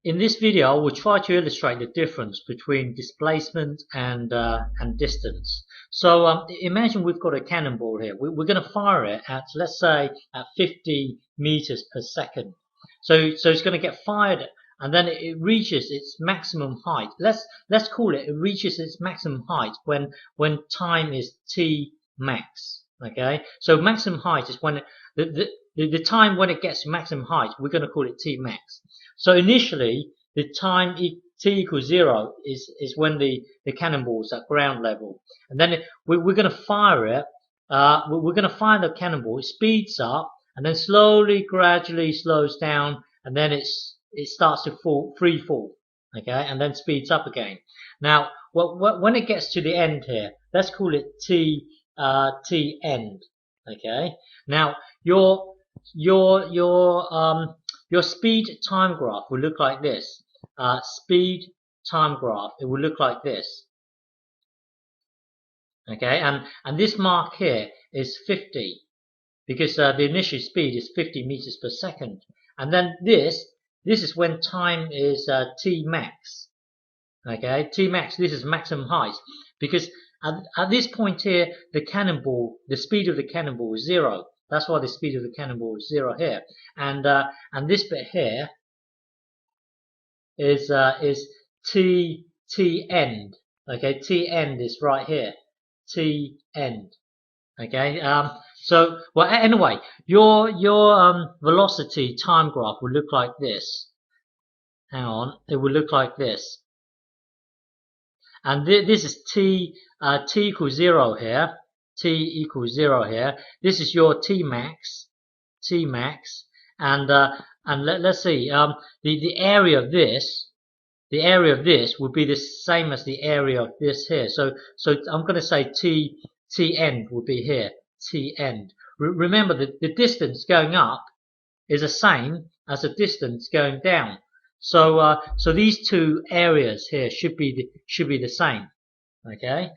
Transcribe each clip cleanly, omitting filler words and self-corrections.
In this video, I will try to illustrate the difference between displacement and distance. So imagine we've got a cannonball here. We're going to fire it at, let's say, at 50 meters per second. So it's going to get fired, and then it reaches its maximum height. Let's call it. It reaches its maximum height when time is t max. Okay. So maximum height is when the time when it gets to maximum height. We're going to call it t max. So initially, the time t equals 0 is when the cannonball is at ground level, and then we're going to fire it. We're going to fire the cannonball. It speeds up, and then slowly, gradually slows down, and then it starts to free fall. Okay, and then speeds up again. Now, when it gets to the end here, let's call it t end. Okay. Now your speed time graph will look like this. Speed time graph, it will look like this. Okay, and this mark here is 50 because the initial speed is 50 meters per second. And then this is when time is t max. Okay, t max, this is maximum height, because at this point here, the speed of the cannonball is 0. That's why the speed of the cannonball is 0 here, and this bit here is t end. Okay, t end is right here, t end. Okay, so well, anyway, your velocity time graph will look like this. Hang on, it will look like this, and this is t equals 0 here. T equals 0 here. This is your t max, and let's see. The area of this, would be the same as the area of this here. So I'm going to say t end would be here. T end. Remember that the distance going up is the same as the distance going down. So these two areas here should be the same. Okay,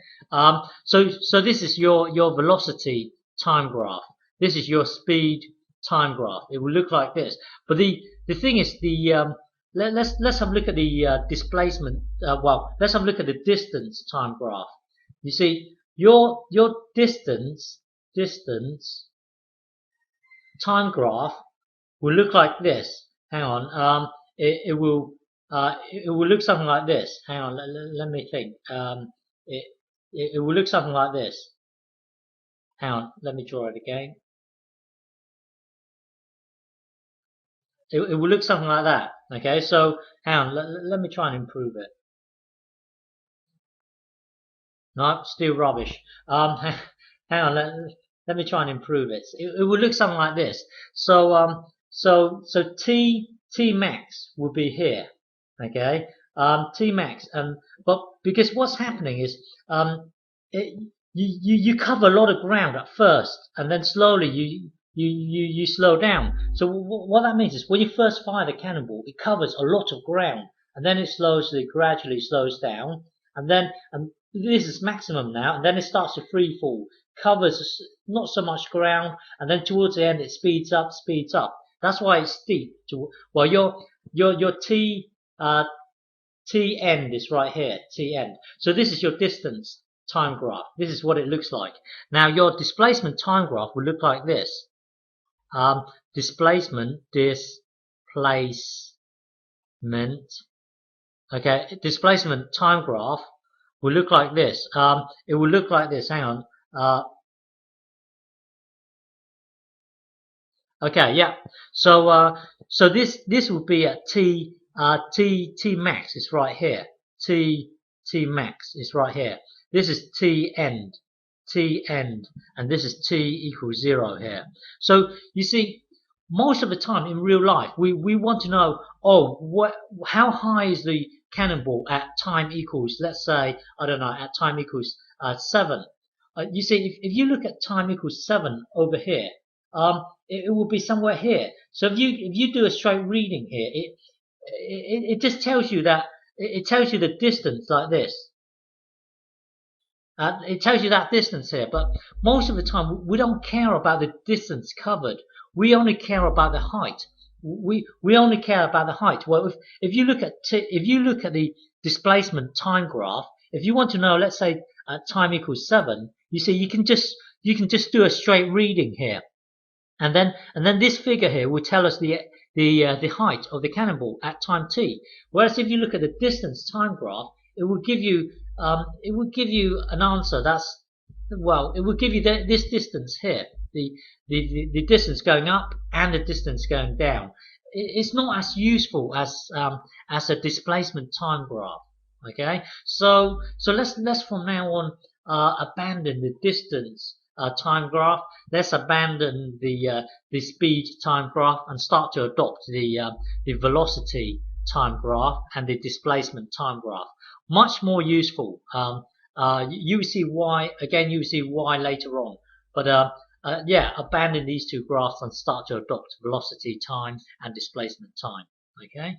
so this is your velocity time graph. This is your speed time graph. It will look like this. But the thing is, let's have a look at the displacement. Let's have a look at the distance time graph. You see, your distance time graph will look like this. Hang on, it will look something like this. Hang on, let me think. It will look something like this. Hang on, let me draw it again. It will look something like that. Okay, so hang on, let me try and improve it. No, still rubbish. Hang on, let me try and improve it. It will look something like this. So t max will be here. Okay. T max, but because what's happening is you cover a lot of ground at first, and then slowly you slow down. So what that means is when you first fire the cannonball, it covers a lot of ground, and then it gradually slows down, and this is maximum now, and then it starts to free fall, covers not so much ground, and then towards the end it speeds up. That's why it's steep. Well, your t end is right here, t end. So this is your distance time graph. This is what it looks like. Now your displacement time graph will look like this. Displacement. Okay, displacement time graph will look like this. It will look like this. Hang on. Okay, yeah. So this would be at t max is right here. T max is right here. This is t end, and this is t equals 0 here. So you see, most of the time in real life, we want to know, how high is the cannonball at time equals, let's say, I don't know, at time equals 7. You see, if you look at time equals 7 over here, it will be somewhere here. So if you do a straight reading here, it just tells you that it tells you the distance like this. It tells you that distance here, but most of the time we don't care about the distance covered. We only care about the height. we only care about the height. Well, if you look at the displacement time graph, if you want to know, let's say time equals 7, you see you can just do a straight reading here, and then this figure here will tell us the height of the cannonball at time t. Whereas if you look at the distance time graph, it will give you an answer that's, well, it will give you this distance here, the distance going up and the distance going down. It's not as useful as a displacement time graph. Okay, so let's from now on abandon the distance time graph. Let's abandon the speed time graph and start to adopt the velocity time graph and the displacement time graph. Much more useful. You will see why again. You will see why later on. But yeah, abandon these two graphs and start to adopt velocity time and displacement time. Okay.